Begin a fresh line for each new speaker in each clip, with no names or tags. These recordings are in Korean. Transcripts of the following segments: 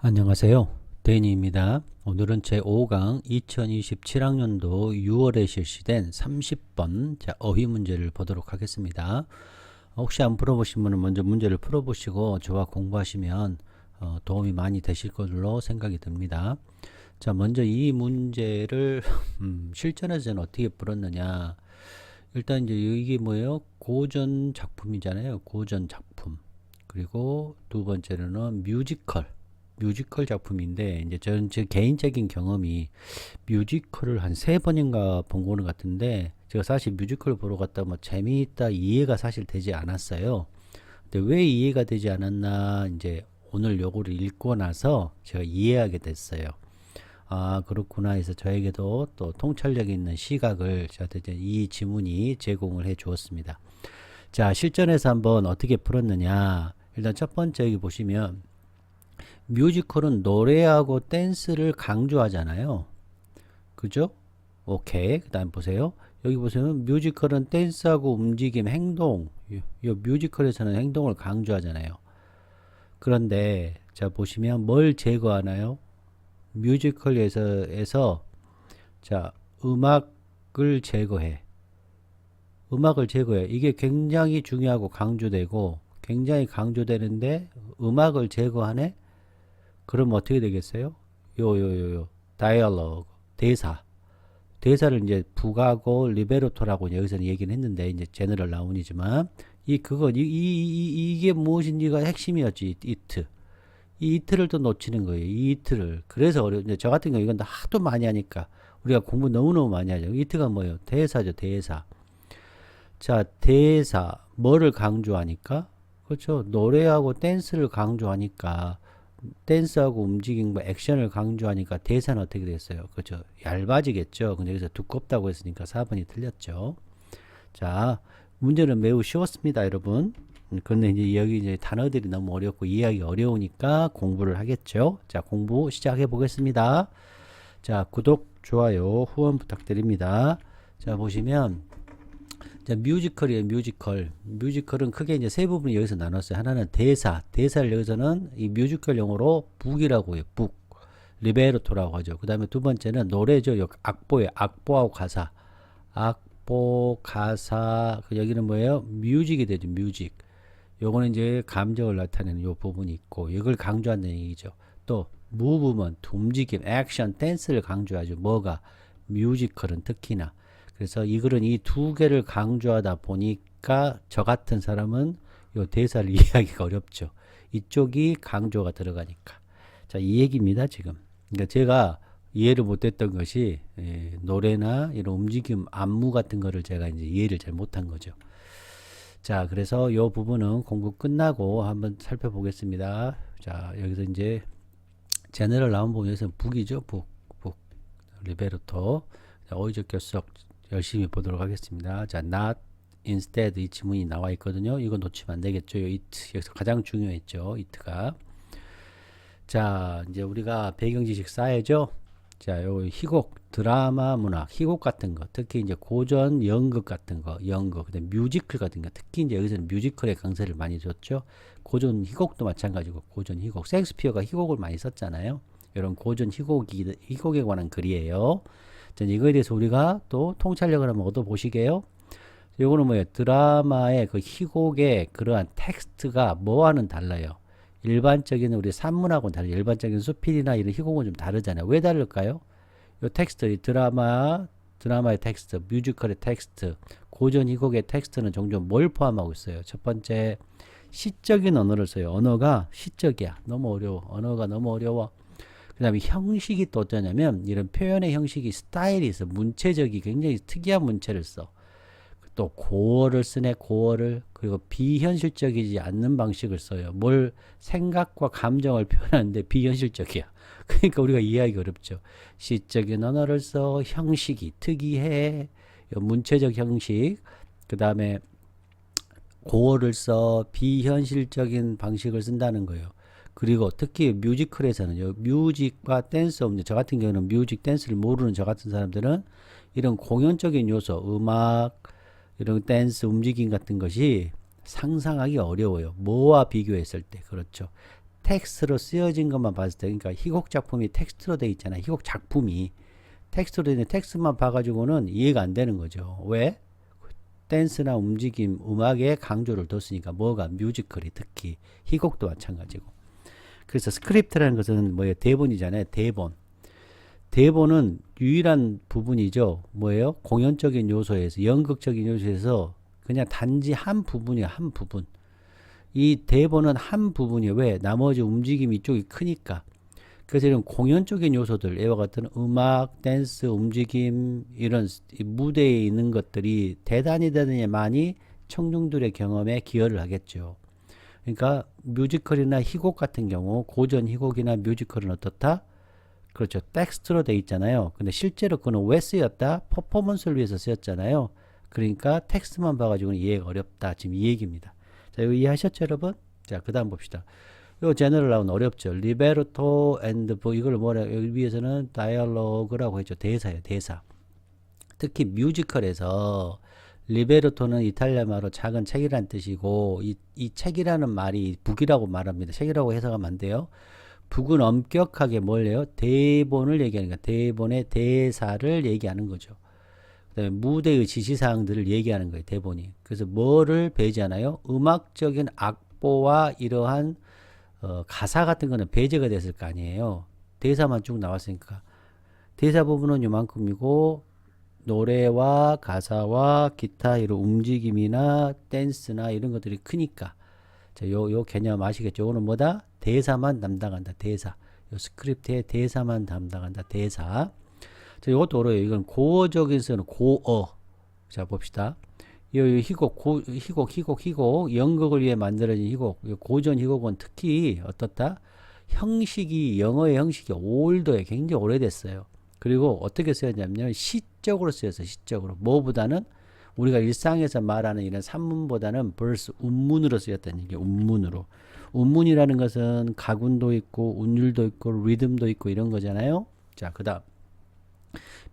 안녕하세요. 데니입니다. 오늘은 제5강 2027학년도 6월에 실시된 30번 어휘 문제를 보도록 하겠습니다. 혹시 안 풀어보신 분은 먼저 문제를 풀어보시고 저와 공부하시면 도움이 많이 되실 걸로 생각이 듭니다. 자, 먼저 이 문제를 실전에서 저는 어떻게 풀었느냐. 일단 이제 이게 뭐예요? 고전 작품이잖아요. 고전 작품. 그리고 두 번째로는 뮤지컬 작품인데, 이제 저는 제 개인적인 경험이 뮤지컬을 한 세 번인가 본 거는 같은데, 제가 사실 뮤지컬 보러 갔다 뭐 재미있다 이해가 사실 되지 않았어요. 근데 왜 이해가 되지 않았나, 이제 오늘 요거를 읽고 나서 제가 이해하게 됐어요. 아, 그렇구나 해서 저에게도 또 통찰력 있는 시각을 저한테 이제 이 지문이 제공을 해 주었습니다. 자, 실전에서 한번 어떻게 풀었느냐. 일단 첫 번째 여기 보시면 뮤지컬은 노래하고 댄스를 강조하잖아요. 그죠? 오케이. 그 다음 보세요. 여기 보시면 뮤지컬은 댄스하고 움직임, 행동. 이 뮤지컬에서는 행동을 강조하잖아요. 그런데 자 보시면 뭘 제거하나요? 뮤지컬에서 자 음악을 제거해. 음악을 제거해. 이게 굉장히 중요하고 강조되고 굉장히 강조되는데 음악을 제거하네? 그럼 어떻게 되겠어요? 다이얼로그, 대사를 이제 부가고 리베로토라고 여기서는 얘기는 했는데, 이제 제너럴 나운이지만, 이게 무엇인지가 핵심이었지, 이트. 이 이트를 또 놓치는 거예요, 이 이트를. 그래서 이제 저 같은 경우 이건 하도 많이 하니까, 우리가 공부 너무너무 많이 하죠. 이트가 뭐예요? 대사죠, 대사. 자, 대사. 뭐를 강조하니까? 그렇죠. 노래하고 댄스를 강조하니까, 댄스하고 움직임, 액션을 강조하니까 대사는 어떻게 됐어요? 그렇죠. 얇아지겠죠. 근데 여기서 두껍다고 했으니까 4번이 틀렸죠. 자, 문제는 매우 쉬웠습니다, 여러분. 그런데 이제 여기 이제 단어들이 너무 어렵고 이해하기 어려우니까 공부를 하겠죠. 자, 공부 시작해 보겠습니다. 자, 구독, 좋아요, 후원 부탁드립니다. 자, 보시면 자, 뮤지컬이에요, 뮤지컬. 뮤지컬은 크게 이제 세 부분이 여기서 나눴어요. 하나는 대사를 여기서는 이 뮤지컬 용어로 북이라고 해요, 북. 리베르토라고 하죠. 그 다음에 두 번째는 노래죠. 악보예요. 악보하고 가사. 악보, 가사. 여기는 뭐예요? 뮤직이 되죠, 뮤직. 요거는 이제 감정을 나타내는 요 부분이 있고, 이걸 강조한다는 얘기죠. 또, 무브먼트, 움직임, 액션, 댄스를 강조하죠. 뭐가? 뮤지컬은 특히나. 그래서 이 글은 이 두 개를 강조하다 보니까 저 같은 사람은 요 대사를 이해하기가 어렵죠. 이쪽이 강조가 들어가니까. 자, 이 얘기입니다, 지금. 그러니까 제가 이해를 못했던 것이 노래나 이런 움직임, 안무 같은 거를 제가 이제 이해를 잘 못한 거죠. 자, 그래서 이 부분은 공부 끝나고 한번 살펴보겠습니다. 자, 여기서 이제 제너럴 나온 부분에서 북이죠, 북, 리베르토. 자, 어휘적 결석 열심히 보도록 하겠습니다. 자, not, instead 이 지문이 나와 있거든요. 이거 놓치면 안 되겠죠. 요 it 여기서 가장 중요했죠. it가. 자, 이제 우리가 배경 지식 쌓여죠. 자, 요 희곡, 드라마, 문학, 희곡 같은 거, 특히 이제 고전 연극 같은 거, 그다음 뮤지컬 같은 거, 특히 이제 여기서는 뮤지컬의 강세를 많이 줬죠. 고전 희곡도 마찬가지고, 고전 희곡, 셰익스피어가 희곡을 많이 썼잖아요. 이런 고전 희곡에 관한 글이에요. 자, 이거에 대해서 우리가 또 통찰력을 한번 얻어보시게요. 요거는 뭐예요? 드라마의 그 희곡의 그러한 텍스트가 뭐와는 달라요. 일반적인 우리 산문하고는 달라요. 일반적인 수필이나 이런 희곡은 좀 다르잖아요. 왜 다를까요? 요 텍스트, 이 드라마의 텍스트, 뮤지컬의 텍스트, 고전 희곡의 텍스트는 종종 뭘 포함하고 있어요? 첫 번째, 시적인 언어를 써요. 언어가 시적이야. 너무 어려워. 언어가 너무 어려워. 그 다음에 형식이 또 어떠냐면 이런 표현의 형식이 스타일이 있어. 문체적이 굉장히 특이한 문체를 써. 또 고어를 쓰네, 고어를. 그리고 비현실적이지 않는 방식을 써요. 뭘 생각과 감정을 표현하는데 비현실적이야. 그러니까 우리가 이해하기 어렵죠. 시적인 언어를 써. 형식이 특이해. 문체적 형식. 그 다음에 고어를 써. 비현실적인 방식을 쓴다는 거예요. 그리고 특히 뮤지컬에서는 뮤직과 댄스 없는 저 같은 경우는 뮤직 댄스를 모르는 저 같은 사람들은 이런 공연적인 요소, 음악, 이런 댄스 움직임 같은 것이 상상하기 어려워요. 뭐와 비교했을 때. 그렇죠. 텍스트로 쓰여진 것만 봤을 때, 그러니까 희곡 작품이 텍스트로 돼 있잖아요. 희곡 작품이 텍스트로 되는 텍스트만 봐가지고는 이해가 안 되는 거죠. 왜? 댄스나 움직임, 음악에 강조를 뒀으니까. 뭐가? 뮤지컬이 특히 희곡도 마찬가지고. 그래서 스크립트라는 것은 뭐예요? 대본이잖아요. 대본. 대본은 유일한 부분이죠. 뭐예요? 공연적인 요소에서, 연극적인 요소에서 그냥 단지 한 부분이야. 한 부분. 이 대본은 한 부분이에요. 왜? 나머지 움직임 이쪽이 크니까. 그래서 이런 공연적인 요소들, 이와 같은 음악, 댄스, 움직임, 이런 무대에 있는 것들이 대단히 많이 청중들의 경험에 기여를 하겠죠. 그러니까 뮤지컬이나 희곡 같은 경우, 고전 희곡이나 뮤지컬은 어떻다? 그렇죠. 텍스트로 돼 있잖아요. 근데 실제로 그는 왜 쓰였다? 퍼포먼스를 위해서 쓰였잖아요. 그러니까 텍스트만 봐가지고는 이해가 어렵다. 지금 이 얘기입니다. 자, 이거 이해하셨죠, 여러분? 자, 그 다음 봅시다. 요 제너럴 나온 어렵죠. 리베르토 앤드 이걸 뭐라, 여기 위에서는 다이얼로그라고 했죠. 대사예요, 대사. 특히 뮤지컬에서 리베르토는 이탈리아 말로 작은 책이란 뜻이고, 이 책이라는 말이 북이라고 말합니다. 책이라고 해석하면 안 돼요. 북은 엄격하게 뭘 해요? 대본을 얘기하는 거야. 대본의 대사를 얘기하는 거죠. 그다음에 무대의 지시사항들을 얘기하는 거예요. 대본이. 그래서 뭐를 배제하나요? 음악적인 악보와 이러한 가사 같은 거는 배제가 됐을 거 아니에요. 대사만 쭉 나왔으니까. 대사 부분은 요만큼이고, 노래와 가사와 기타 이런 움직임이나 댄스나 이런 것들이 크니까. 자, 요 개념 아시겠죠? 이거는 뭐다? 대사만 담당한다. 대사. 요 스크립트의 대사만 담당한다. 대사. 자, 이것도 어려워요. 이건 고어적인 쓰는 고어. 자, 봅시다. 이 희곡. 연극을 위해 만들어진 희곡. 고전 희곡은 특히 어떻다? 형식이, 영어의 형식이 올드에 굉장히 오래됐어요. 그리고 어떻게 쓰였냐면 시적으로 쓰였어요. 시적으로. 뭐보다는 우리가 일상에서 말하는 이런 산문보다는 벌써 운문으로 쓰였다는 얘기예요. 운문으로. 운문이라는 것은 가군도 있고 운율도 있고 리듬도 있고 이런 거잖아요. 자, 그 다음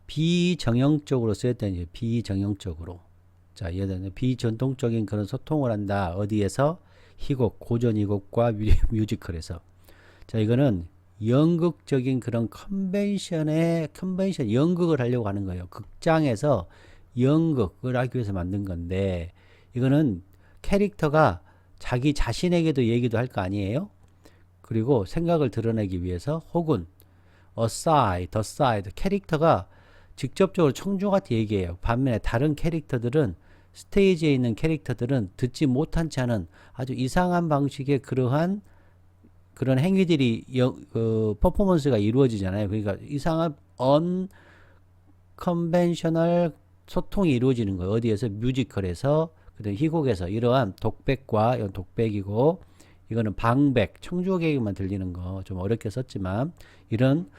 비정형적으로 쓰였다는 얘기예요. 비정형적으로. 자, 예를 들면 비전통적인 그런 소통을 한다. 어디에서? 희곡, 고전 희곡과 뮤지컬에서. 자, 이거는 연극적인 그런 컨벤션 연극을 하려고 하는 거예요. 극장에서 연극을 하기 위해서 만든 건데, 이거는 캐릭터가 자기 자신에게도 얘기도 할 거 아니에요? 그리고 생각을 드러내기 위해서, 혹은 the side 캐릭터가 직접적으로 청중한테 얘기해요. 반면에 다른 캐릭터들은, 스테이지에 있는 캐릭터들은 듣지 못한 채 하는 아주 이상한 방식의 그러한 그런 행위들이 퍼포먼스가 이루어지잖아요. 그러니까 이상한 unconventional 소통이 이루어지는 거예요. 어디에서? 뮤지컬에서, 그다음 희곡에서. 이러한 독백과, 이건 독백이고, 이거는 방백, 청중에게만 들리는 거 좀 어렵게 썼지만, 이런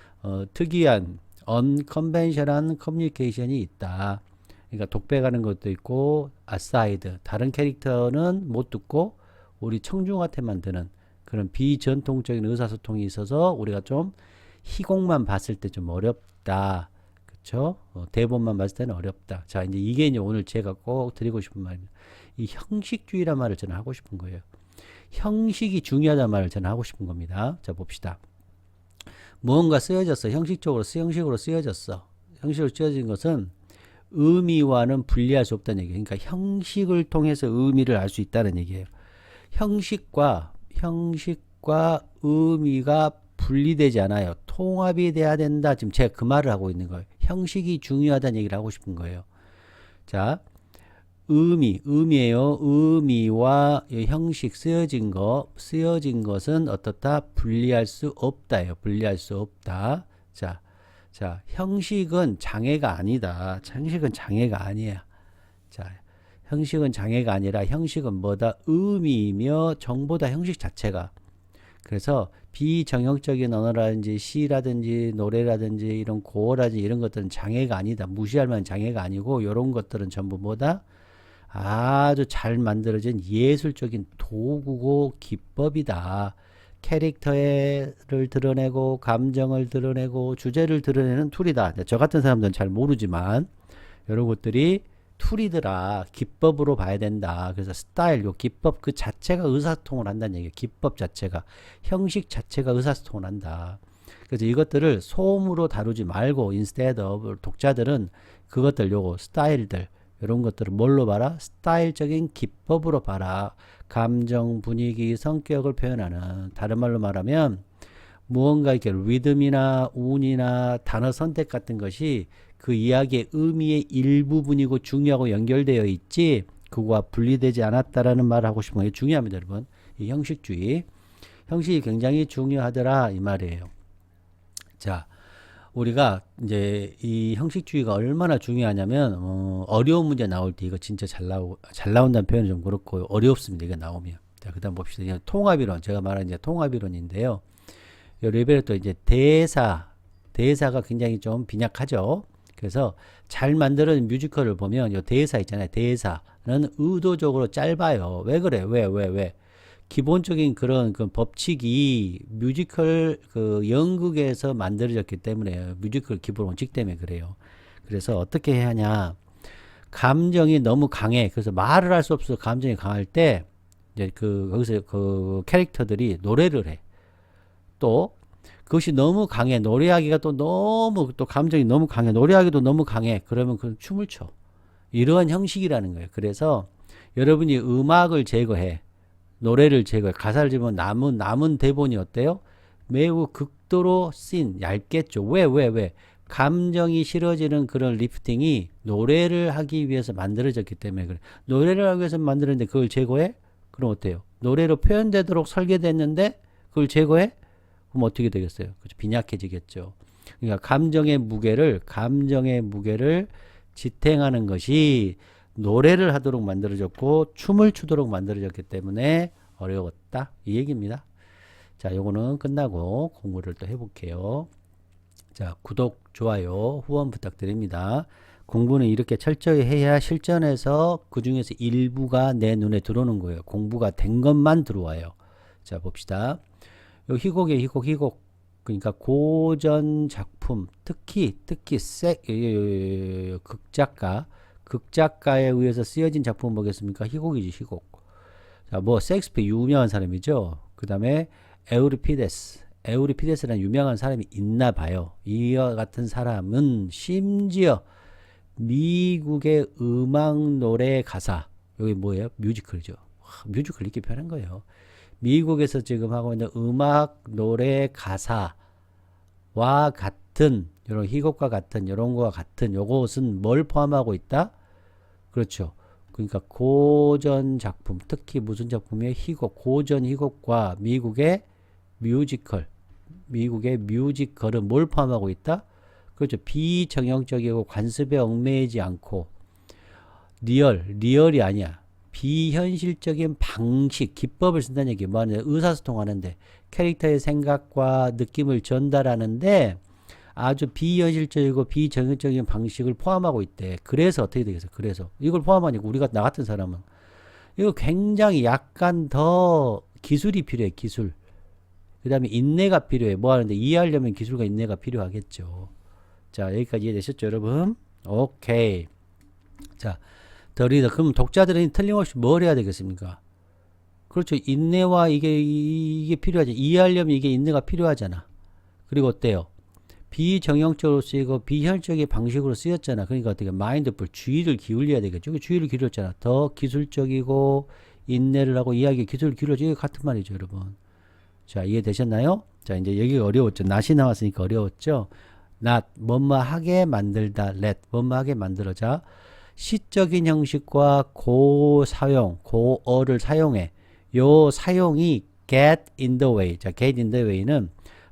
특이한 unconventional 커뮤니케이션이 있다. 그러니까 독백하는 것도 있고, aside, 다른 캐릭터는 못 듣고 우리 청중한테만 드는 그런 비전통적인 의사소통이 있어서 우리가 좀 희곡만 봤을 때 좀 어렵다. 그쵸? 대본만 봤을 때는 어렵다. 자, 이제 오늘 제가 꼭 드리고 싶은 말입니다. 이 형식주의란 말을 저는 하고 싶은 거예요. 형식이 중요하다는 말을 저는 하고 싶은 겁니다. 자, 봅시다. 무언가 쓰여졌어. 형식으로 쓰여졌어. 형식으로 쓰여진 것은 의미와는 분리할 수 없다는 얘기예요. 그러니까 형식을 통해서 의미를 알 수 있다는 얘기예요. 형식과 의미가 분리되지 않아요. 통합이 돼야 된다. 지금 제가 그 말을 하고 있는 거예요. 형식이 중요하다는 얘기를 하고 싶은 거예요. 자, 의미예요. 의미와 형식 쓰여진 것은 어떻다? 분리할 수 없다예요. 분리할 수 없다. 자, 형식은 장애가 아니다. 형식은 장애가 아니야. 자, 형식은 장애가 아니라 형식은 뭐다? 의미이며 정보다. 형식 자체가. 그래서 비정형적인 언어라든지 시라든지 노래라든지 이런 고어라든지 이런 것들은 장애가 아니다. 무시할 만한 장애가 아니고, 이런 것들은 전부 뭐다? 아주 잘 만들어진 예술적인 도구고 기법이다. 캐릭터를 드러내고 감정을 드러내고 주제를 드러내는 툴이다. 저 같은 사람들은 잘 모르지만 이런 것들이 툴이더라. 기법으로 봐야 된다. 그래서 스타일, 요 기법 그 자체가 의사소통을 한다는 얘기예요. 기법 자체가, 형식 자체가 의사소통을 한다. 그래서 이것들을 소음으로 다루지 말고 instead of 독자들은 그것들 요거 스타일들 이런 것들을 뭘로 봐라? 스타일적인 기법으로 봐라. 감정, 분위기, 성격을 표현하는, 다른 말로 말하면 무언가 이렇게 리듬이나 운이나 단어 선택 같은 것이 그 이야기의 의미의 일부분이고 중요하고 연결되어 있지 그거와 분리되지 않았다라는 말을 하고 싶은 게 중요합니다, 여러분. 이 형식주의. 형식이 굉장히 중요하더라 이 말이에요. 자, 우리가 이제 이 형식주의가 얼마나 중요하냐면 어려운 문제 나올 때 이거 진짜 잘 나온다는 표현은 좀 그렇고 어렵습니다. 이거 나오면. 자, 그다음 봅시다. 이제 통합이론. 제가 말한 이제 통합이론인데요. 요 레벨에 또 이제 대사가 굉장히 좀 빈약하죠. 그래서 잘 만들어진 뮤지컬을 보면 요 대사 있잖아요. 대사는 의도적으로 짧아요. 왜 그래? 왜? 기본적인 그런 그 법칙이 뮤지컬 그 연극에서 만들어졌기 때문에 뮤지컬 기본 원칙 때문에 그래요. 그래서 어떻게 해야 하냐? 감정이 너무 강해. 그래서 말을 할 수 없어. 감정이 강할 때 이제 거기서 그 캐릭터들이 노래를 해. 또 그것이 너무 강해. 노래하기가 또 너무 또 감정이 너무 강해. 노래하기도 너무 강해. 그러면 그 춤을 춰. 이러한 형식이라는 거예요. 그래서 여러분이 음악을 제거해. 노래를 제거해. 가사를 집으면 남은 대본이 어때요? 매우 극도로 얇겠죠. 왜? 감정이 실어지는 그런 리프팅이 노래를 하기 위해서 만들어졌기 때문에 그래. 노래를 하기 위해서 만들었는데 그걸 제거해? 그럼 어때요? 노래로 표현되도록 설계됐는데 그걸 제거해? 그럼 어떻게 되겠어요? 그렇죠. 빈약해지겠죠. 그러니까 감정의 무게를 지탱하는 것이 노래를 하도록 만들어졌고 춤을 추도록 만들어졌기 때문에 어려웠다. 이 얘기입니다. 자, 요거는 끝나고 공부를 또 해볼게요. 자, 구독, 좋아요, 후원 부탁드립니다. 공부는 이렇게 철저히 해야 실전에서 그 중에서 일부가 내 눈에 들어오는 거예요. 공부가 된 것만 들어와요. 자, 봅시다. 요 희곡이에요. 희곡. 그러니까 고전 작품, 특히 극작가에 의해서 쓰여진 작품 뭐겠습니까? 희곡이지, 희곡. 자, 뭐 셰익스피어 유명한 사람이죠. 그다음에 에우리피데스라는 유명한 사람이 있나 봐요. 이와 같은 사람은 심지어 미국의 음악 노래 가사, 여기 뭐예요? 뮤지컬이죠. 뮤지컬 이렇게 표현한 거예요. 미국에서 지금 하고 있는 음악 노래 가사와 같은 이런 희곡과 같은 이런 거와 같은 요것은 뭘 포함하고 있다? 그렇죠. 그러니까 고전 작품, 특히 무슨 작품이에요? 희곡, 고전 희곡과 미국의 뮤지컬은 뭘 포함하고 있다? 그렇죠. 비정형적이고 관습에 얽매이지 않고 리얼이 아니야. 비현실적인 방식, 기법을 쓴다는 얘기. 뭐 하는 의사소통하는데 캐릭터의 생각과 느낌을 전달하는데 아주 비현실적이고 비정형적인 방식을 포함하고 있대. 그래서 어떻게 되겠어? 그래서 이걸 포함하니까 우리가 나 같은 사람은 이거 굉장히 약간 더 기술이 필요해. 기술. 그 다음에 인내가 필요해. 뭐 하는데 이해하려면 기술과 인내가 필요하겠죠. 자, 여기까지 이해되셨죠, 여러분? 오케이. 자, 더 리더. 그럼 독자들은 틀림없이 뭘 해야 되겠습니까? 그렇죠. 인내와 이게 필요하죠. 이해하려면 이게 인내가 필요하잖아. 그리고 어때요? 비정형적으로 쓰이고 비현실적인 방식으로 쓰였잖아. 그러니까 어떻게 마인드풀, 주의를 기울여야 되겠죠. 주의를 기울였잖아. 더 기술적이고 인내를 하고 이야기에 기술을 기울여줘. 이게 같은 말이죠, 여러분. 자, 이해되셨나요? 자, 이제 여기가 어려웠죠. not이 나왔으니까 어려웠죠. not, 뭐뭐하게 만들다. let, 뭐뭐하게 만들어자. 시적인 형식과 고어를 사용해. 요 사용이 get in the way. 자, get in the way는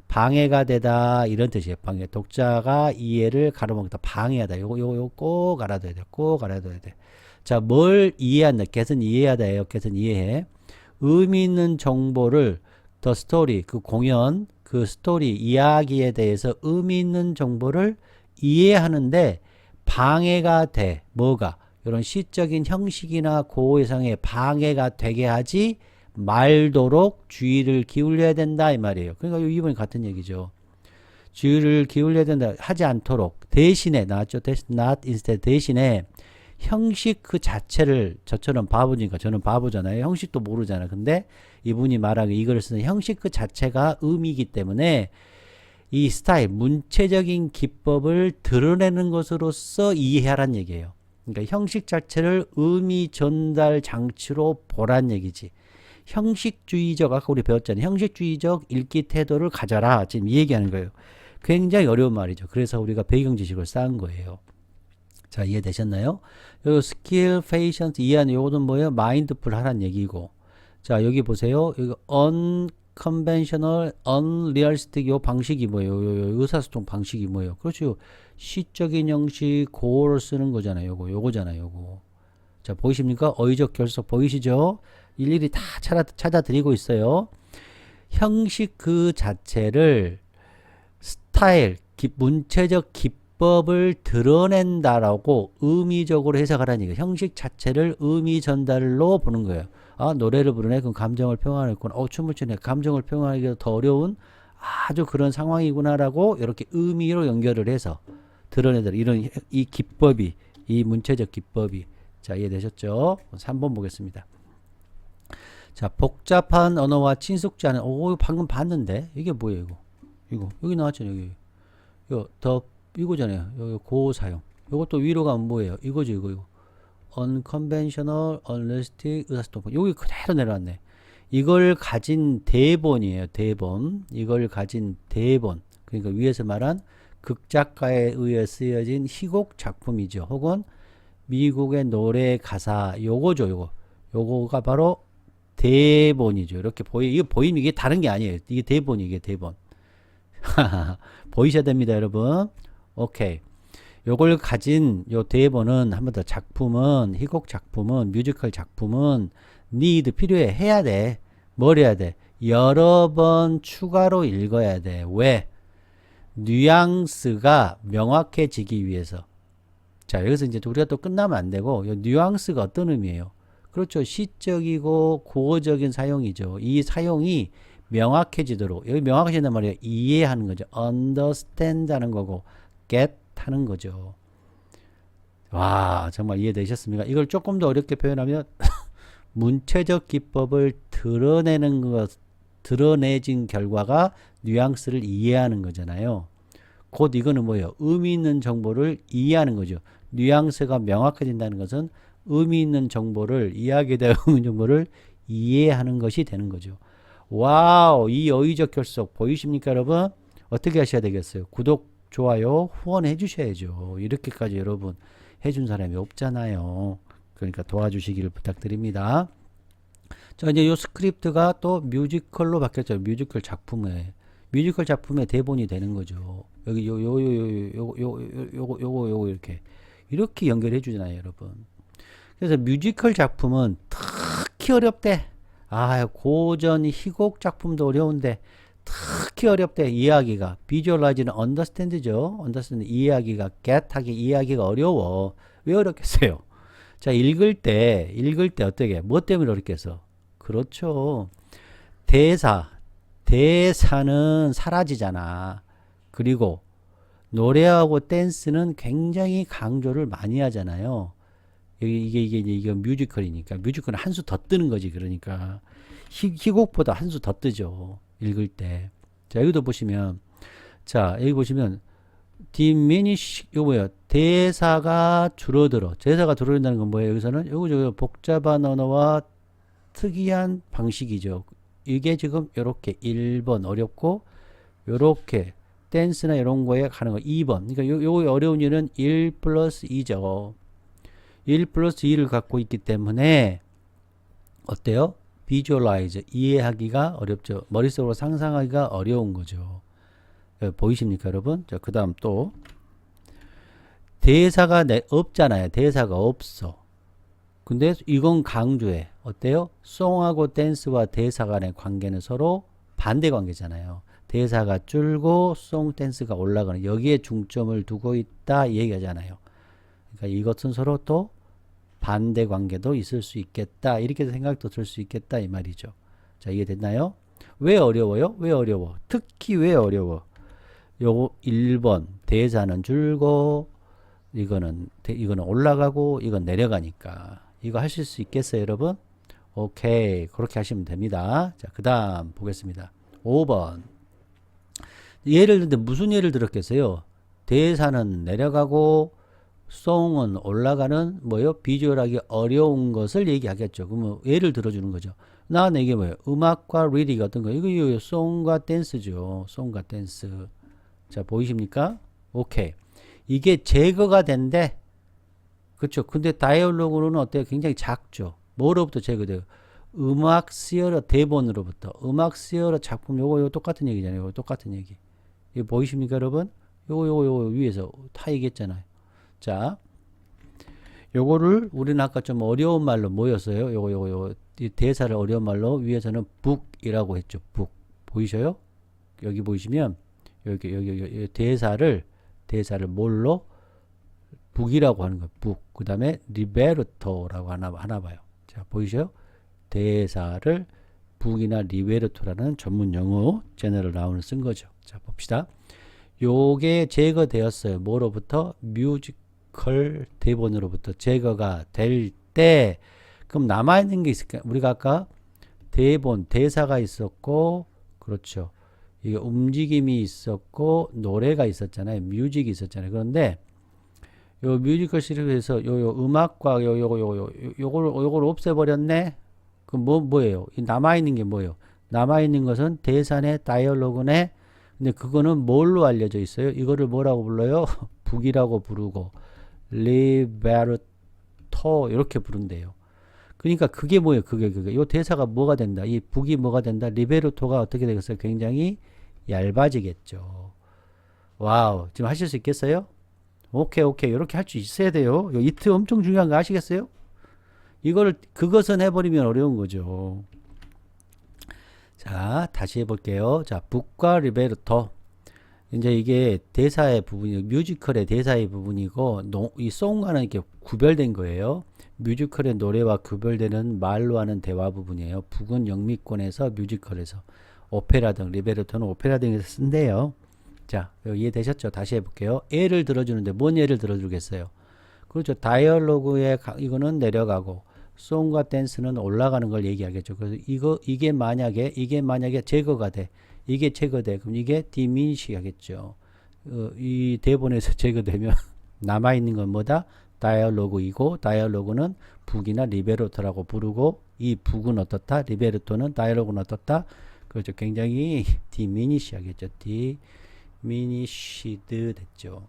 방해가 되다 이런 뜻이에요. 방해. 독자가 이해를 가로막다. 방해하다. 요거 꼭 알아둬야 돼. 꼭 알아둬야 돼. 자, 뭘 이해한다. get은 이해하다예요. get은 이해해. 의미 있는 정보를 the story, 그 공연, 그 스토리, 이야기에 대해서 의미 있는 정보를 이해하는데 방해가 돼. 뭐가? 이런 시적인 형식이나 고해상에 방해가 되게 하지 말도록 주의를 기울여야 된다 이 말이에요. 그러니까 이번에 같은 얘기죠. 주의를 기울여야 된다. 하지 않도록. 대신에 나왔죠. not instead. 대신에 형식 그 자체를 저처럼 바보니까 저는 바보잖아요. 형식도 모르잖아. 근데 이분이 말하기 이걸 쓰는 형식 그 자체가 의미이기 때문에 이 스타일, 문체적인 기법을 드러내는 것으로서 이해하란 얘기예요. 그러니까 형식 자체를 의미 전달 장치로 보란 얘기지. 형식주의적, 아까 우리 배웠잖아요. 형식주의적 읽기 태도를 가져라. 지금 이 얘기하는 거예요. 굉장히 어려운 말이죠. 그래서 우리가 배경 지식을 쌓은 거예요. 자, 이해되셨나요? 요 스킬, 페이션스 이해하는 요거는 뭐예요? 마인드풀 하란 얘기고. 자, 여기 보세요. 여기 unconventional, unrealistic 요 방식이 뭐예요? 요 의사소통 방식이 뭐예요? 그렇죠. 시적인 형식, 고어를 쓰는 거잖아요. 요거잖아요. 요거. 자, 보이십니까? 어휘적 결석 보이시죠? 일일이 다 찾아드리고 있어요. 형식 그 자체를 스타일, 문체적 기법을 드러낸다라고 의미적으로 해석하라는 얘기예요. 형식 자체를 의미 전달로 보는 거예요. 아, 노래를 부르네. 그럼 감정을 표현하겠구나. 춤을 추네. 감정을 표현하기가 더 어려운 아주 그런 상황이구나라고 이렇게 의미로 연결을 해서 드러내더라. 이런 이 기법이, 이 문체적 기법이. 자, 이해되셨죠? 3번 보겠습니다. 자, 복잡한 언어와 친숙지 않은, 방금 봤는데 이게 뭐예요, 이거 여기 나왔잖아요. 이거잖아요. 여기 고 사용. 이것도 위로 가면 뭐예요? 이거죠, 이거. unconventional, unrealistic, 의사소통. 여기 그대로 내려왔네. 이걸 가진 대본이에요, 대본. 이걸 가진 대본. 그러니까 위에서 말한 극작가에 의해 쓰여진 희곡 작품이죠. 혹은 미국의 노래 가사, 요거죠, 요거가 바로 대본이죠. 이렇게 이게 보이면 이게 다른 게 아니에요. 이게 대본이, 이게 대본. 보이셔야 됩니다, 여러분. 오케이. 요걸 가진 요 대본은 한 번 더 작품은 희곡 작품은 뮤지컬 작품은 need 필요해 해야 돼. 뭘 해야 돼? 여러 번 추가로 읽어야 돼. 왜? 뉘앙스가 명확해지기 위해서. 자, 여기서 이제 우리가 또 끝나면 안 되고 요 뉘앙스가 어떤 의미예요? 그렇죠. 시적이고 고어적인 사용이죠. 이 사용이 명확해지도록 여기 명확해진단 말이에요. 이해하는 거죠. understand 하는 거고 get 하는 거죠. 와, 정말 이해되셨습니까? 이걸 조금 더 어렵게 표현하면 문체적 기법을 드러내진 결과가 뉘앙스를 이해하는 거잖아요. 곧 이거는 뭐예요? 의미 있는 정보를 이해하는 거죠. 뉘앙스가 명확해진다는 것은 의미 있는 정보를 이해하게 되는 정보를 이해하는 것이 되는 거죠. 와우, 이 어휘적 결석 보이십니까, 여러분? 어떻게 하셔야 되겠어요? 구독, 좋아요, 후원해 주셔야죠. 이렇게까지 여러분 해준 사람이 없잖아요. 그러니까 도와주시기를 부탁드립니다. 자, 이제 요 스크립트가 또 뮤지컬로 바뀌었죠. 뮤지컬 작품의 대본이 되는 거죠. 여기 요거 이렇게 연결해 주잖아요, 여러분. 그래서 뮤지컬 작품은 특히 어렵대. 아, 고전 희곡 작품도 어려운데 특히 어렵대. 이해하기가. 비주얼라이즈는 understand죠. understand 이해하기가, get하기 이해하기가 어려워. 왜 어렵겠어요? 자, 읽을 때 어떻게? 뭐 때문에 어렵겠어? 그렇죠. 대사는 사라지잖아. 그리고 노래하고 댄스는 굉장히 강조를 많이 하잖아요. 이게 뮤지컬이니까. 뮤지컬은 한 수 더 뜨는 거지. 그러니까. 희곡보다 한 수 더 뜨죠. 읽을 때. 자, 여기도 보시면, 자, 여기 보시면, diminish, 이거 뭐예요? 대사가 줄어들어. 대사가 줄어든다는 건 뭐예요? 여기서는, 요거 복잡한 언어와 특이한 방식이죠. 이게 지금 요렇게 1번 어렵고, 요렇게 댄스나 이런 거에 가는 거 2번. 그러니까 요거 어려운 이유는 1 플러스 2죠. 1 플러스 2를 갖고 있기 때문에, 어때요? visualize 이해하기가 어렵죠. 머릿속으로 상상하기가 어려운 거죠. 보이십니까, 여러분? 자, 그 다음 또 대사가 없잖아요. 대사가 없어. 근데 이건 강조해. 어때요? 송하고 댄스와 대사 간의 관계는 서로 반대 관계잖아요. 대사가 줄고 송 댄스가 올라가는 여기에 중점을 두고 있다 이 얘기하잖아요. 그러니까 이것은 서로 또 반대 관계도 있을 수 있겠다. 이렇게 생각도 들 수 있겠다 이 말이죠. 자, 이해됐나요? 왜 어려워요? 왜 어려워? 특히 왜 어려워? 요거 1번 대사는 줄고 이거는 올라가고 이건 내려가니까 이거 하실 수 있겠어요, 여러분? 오케이. 그렇게 하시면 됩니다. 자, 그다음 보겠습니다. 5번. 예를 들는데 무슨 예를 들었겠어요? 대사는 내려가고 송은 올라가는 뭐요? 비주얼하기 어려운 것을 얘기하겠죠. 그러면 예를 들어주는 거죠. 나는 이게 뭐예요? 음악과 리딩 어떤 거? 이거 송과 댄스죠. 송과 댄스. 자, 보이십니까? 오케이. 이게 제거가 된대. 그렇죠. 근데 다이얼로그는 어때요? 굉장히 작죠. 뭐로부터 제거돼요? 음악 시어러 대본으로부터. 음악 시어러 작품 요거 똑같은 얘기잖아요. 요거 똑같은 얘기. 이거 보이십니까, 여러분? 요거 위에서 다 얘기했잖아요. 자, 요거를 우리는 아까 좀 어려운 말로 뭐였어요? 요거 이 대사를 어려운 말로 위에서는 북이라고 했죠. 북. 보이셔요? 여기 보이시면 여기 대사를 뭘로 북이라고 하는 거예요. 북. 그다음에 리베르토라고 하나 봐요. 자, 보이셔요? 대사를 북이나 리베르토라는 전문 용어 제너럴 나운을 쓴 거죠. 자, 봅시다. 요게 제거되었어요. 뭐로부터? 뮤지컬 대본으로부터 제거가 될 때, 그럼 남아있는 게 있을까요? 우리가 아까 대본, 대사가 있었고, 그렇죠. 이게 움직임이 있었고, 노래가 있었잖아요. 뮤직이 있었잖아요. 그런데, 요 뮤지컬 시리즈에서 요 음악과 요걸 없애버렸네? 그럼 뭐예요? 남아있는 게 뭐예요? 남아있는 것은 대사네, 다이얼로그네, 근데 그거는 뭘로 알려져 있어요? 이거를 뭐라고 불러요? 북이라고 부르고 리베르토 이렇게 부른대요. 그러니까 그게 뭐예요? 그게 요 대사가 뭐가 된다? 이 북이 뭐가 된다? 리베르토가 어떻게 되겠어요? 굉장히 얇아지겠죠. 와우, 지금 하실 수 있겠어요? 오케이. 이렇게 할 수 있어야 돼요. 요 이트 엄청 중요한 거 아시겠어요? 그것은 해버리면 어려운 거죠. 자, 다시 해볼게요. 자, 북과 리베르토. 이제 이게 대사의 부분이, 뮤지컬의 대사의 부분이고, 이 송과는 이렇게 구별된 거예요. 뮤지컬의 노래와 구별되는 말로 하는 대화 부분이에요. 북은 영미권에서 뮤지컬에서, 오페라 등, 리베르토는 오페라 등에서 쓴대요. 자, 이해되셨죠? 다시 해볼게요. 예를 들어주는데, 뭔 예를 들어주겠어요? 그렇죠. 다이얼로그의, 이거는 내려가고, 송과 댄스는 올라가는 걸 얘기하겠죠. 그래서 이게 만약에 제거가 돼. 이게 제거돼. 그럼 이게 디미니시 하겠죠. 이 대본에서 제거되면 남아있는 건 뭐다? 다이얼로그이고, 다이얼로그는 북이나 리베르토라고 부르고, 이 북은 어떻다? 리베르토는 다이얼로그는 어떻다? 그렇죠. 굉장히 디미니시 하겠죠. 디미니시드 됐죠.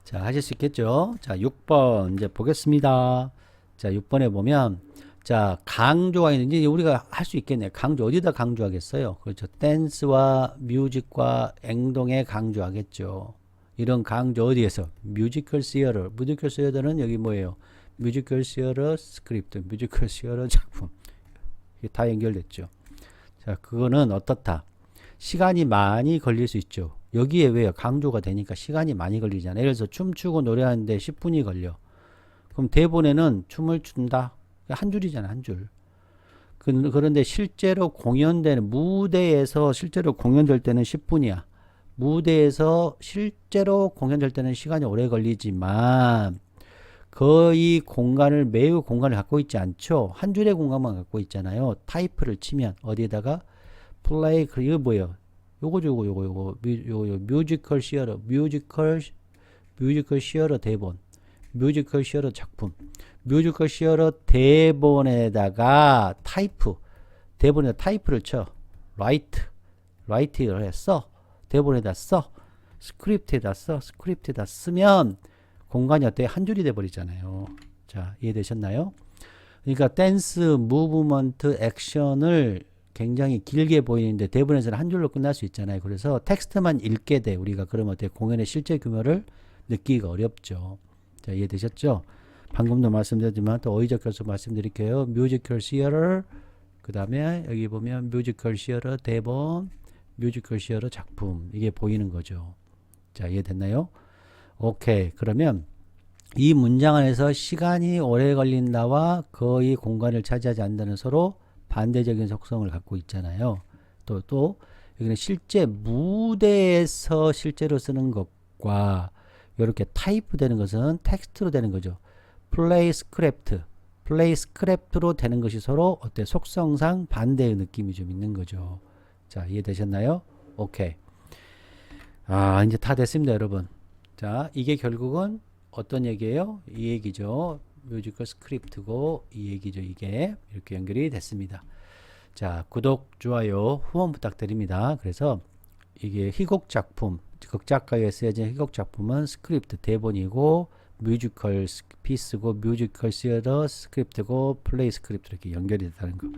자, 하실 수 있겠죠? 자, 6번 이제 보겠습니다. 자, 6번에 보면, 자, 강조가 있는지 우리가 할 수 있겠네요. 강조, 어디다 강조하겠어요? 그렇죠. 댄스와 뮤직과 행동에 강조하겠죠. 이런 강조 어디에서? 뮤지컬 시어터. 뮤지컬 시어터는 여기 뭐예요? 뮤지컬 시어터 스크립트, 뮤지컬 시어터 작품. 이게 다 연결됐죠. 자, 그거는 어떻다? 시간이 많이 걸릴 수 있죠. 여기에 왜요? 강조가 되니까 시간이 많이 걸리잖아요. 예를 들어서 춤추고 노래하는데 10분이 걸려. 그럼 대본에는 춤을 춘다. 한 줄이잖아, 한 줄. 그런데 실제로 무대에서 실제로 공연될 때는 10분이야. 무대에서 실제로 공연될 때는 시간이 오래 걸리지만 거의 매우 공간을 갖고 있지 않죠. 한 줄의 공간만 갖고 있잖아요. 타이프를 치면 어디에다가 플레이, 이거 뭐예요? 요거 뮤지컬 시어터, 뮤지컬 시어터 대본, 뮤지컬 시어터 작품, 뮤지컬 시어터 대본에다가 대본에다 타이프를 쳐. 라이트를 했어. 대본에다 써. 스크립트에다 쓰면 공간이 어때요? 한 줄이 돼버리잖아요. 자, 이해되셨나요? 그러니까 댄스, 무브먼트, 액션을 굉장히 길게 보이는데 대본에서는 한 줄로 끝날 수 있잖아요. 그래서 텍스트만 읽게 돼. 우리가 그러면 어때요? 공연의 실제 규모를 느끼기가 어렵죠. 자, 이해되셨죠? 방금도 말씀드렸지만 또 어휘적 결석 말씀드릴게요. 뮤지컬 시어터, 그 다음에 여기 보면 뮤지컬 시어터 대본, 뮤지컬 시어터 작품, 이게 보이는 거죠. 자, 이해됐나요? 오케이. 그러면 이 문장 안에서 시간이 오래 걸린다와 거의 공간을 차지하지 않는다는 서로 반대적인 속성을 갖고 있잖아요. 또 여기는 실제 무대에서 실제로 쓰는 것과 이렇게 타이프 되는 것은 텍스트로 되는 거죠. 플레이 스크립트, 플레이 스크립트로 되는 것이 서로 어때? 속성상 반대의 느낌이 좀 있는 거죠. 자, 이해되셨나요? 오케이. 아, 이제 다 됐습니다, 여러분. 자, 이게 결국은 어떤 얘기예요? 이 얘기죠. 뮤지컬 스크립트고 이 얘기죠. 이게 이렇게 연결이 됐습니다. 자, 구독, 좋아요, 후원 부탁드립니다. 그래서 이게 희곡 작품, 극작가에 쓰여진 희곡 작품은 스크립트 대본이고 뮤지컬 피스고 뮤지컬 시어터 스크립트고 플레이 스크립트 이렇게 연결이 된다는 거.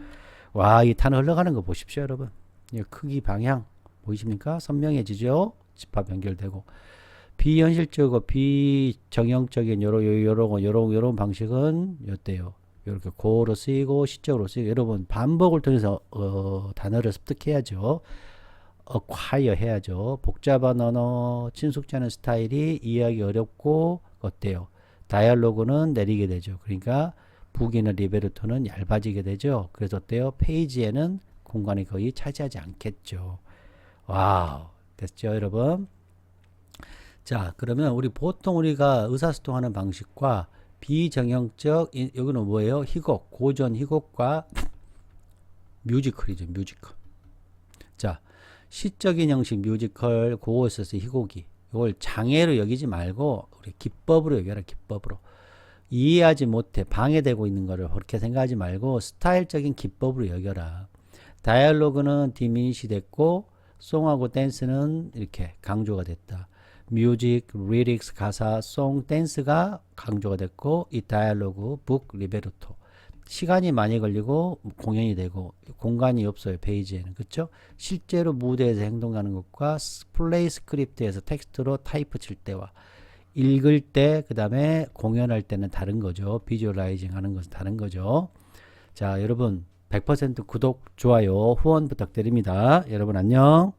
와, 이 단어 흘러가는 거 보십시오, 여러분. 이 크기 방향 보이십니까? 선명해지죠? 집합 연결되고 비현실적이고 비정형적인 요런 방식은 어때요? 이렇게 고로 쓰이고 시적으로 쓰이고 여러분 반복을 통해서 단어를 습득해야죠. acquire 해야죠. 복잡한 언어, 친숙지 않은 스타일이 이해하기 어렵고 어때요? 다이얼로그는 내리게 되죠. 그러니까 북이나 리베르토는 얇아지게 되죠. 그래서 어때요? 페이지에는 공간이 거의 차지하지 않겠죠. 와우, 됐죠, 여러분? 자, 그러면 우리 보통 우리가 의사소통하는 방식과 비정형적 여기는 뭐예요? 희곡, 고전 희곡과 뮤지컬이죠, 뮤지컬. 자, 시적인 형식 뮤지컬, 그거 있어서 희곡이. 이걸 장애로 여기지 말고 우리 기법으로 여겨라, 기법으로. 이해하지 못해 방해되고 있는 거를 그렇게 생각하지 말고 스타일적인 기법으로 여겨라. 다이얼로그는 디미니시 됐고 송하고 댄스는 이렇게 강조가 됐다. 뮤직, 리릭스, 가사, 송, 댄스가 강조가 됐고 이 다이얼로그, 북, 리베르토 시간이 많이 걸리고 공연이 되고 공간이 없어요. 페이지에는. 그렇죠? 실제로 무대에서 행동하는 것과 플레이 스크립트에서 텍스트로 타이프 칠 때와 읽을 때 그 다음에 공연할 때는 다른 거죠. 비주얼라이징 하는 것은 다른 거죠. 자, 여러분 100% 구독, 좋아요, 후원 부탁드립니다. 여러분 안녕.